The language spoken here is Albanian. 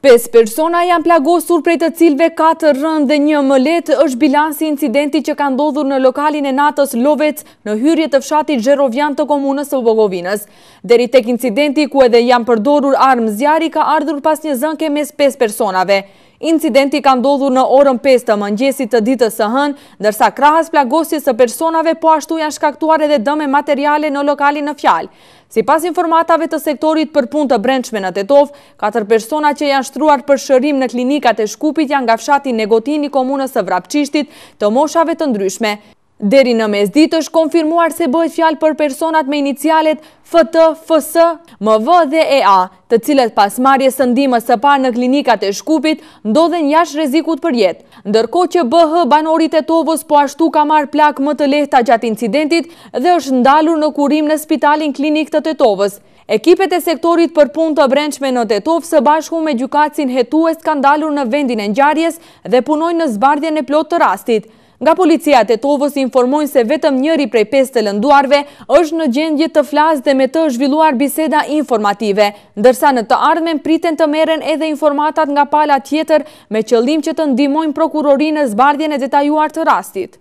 5 persona janë plagosur prej të cilve 4 rënë dhe 1 mëlet është bilansi incidenti që ka ndodhur në lokalin e natës Lovec në hyrje të fshatit Xherovian të komunës së Bogovinës. Deri tek incidenti ku edhe janë përdorur armë zjarri ka ardhur pas një zënke mes 5 personave. Incidenti ka ndodhur në orën 5 të mëngjesit të ditës së hënë, ndërsa krahas plagosjes së personave po ashtu janë shkaktuar edhe dëme materiale në lokalin në fjalë. Sipas informatave të sektorit për punë të brendshme në Tetov, 4 persona që janë shtruar për shërim në klinikat e Shkupit janë nga fshati Negotini, komunës së Vrapçishtit, të moshave të ndryshme. Deri në mesditë është konfirmuar se bëhet fjalë për personat me inicialet FT, FS, MV dhe EA, të cilët pas marrjes së ndihmës së parë në klinikat e Shkupit ndodhen jashtë rrezikut për jetë. Ndërkohë që BH banori i Tetovës po ashtu ka marrë plagë më të lehta gjatë incidentit dhe është ndalur në kurim në Spitalin Klinik të Tetovës. Ekipet e sektorit për punë të brendshme në Tetov së bashku me gjykatësin hetues kanë dalur në vendin e ngjarjes dhe punojnë në zbardhjen e plotë të rastit. Nga policia e Tetovës informojnë se vetëm njëri prej 5 të lënduarve është në gjendje të flasë dhe me të zhvilluar biseda informative, ndërsa në të ardhmen priten të merren edhe informatat nga pala tjetër me qëllim që të ndihmojnë prokurorinë në zbardhjen e detajuar të rastit.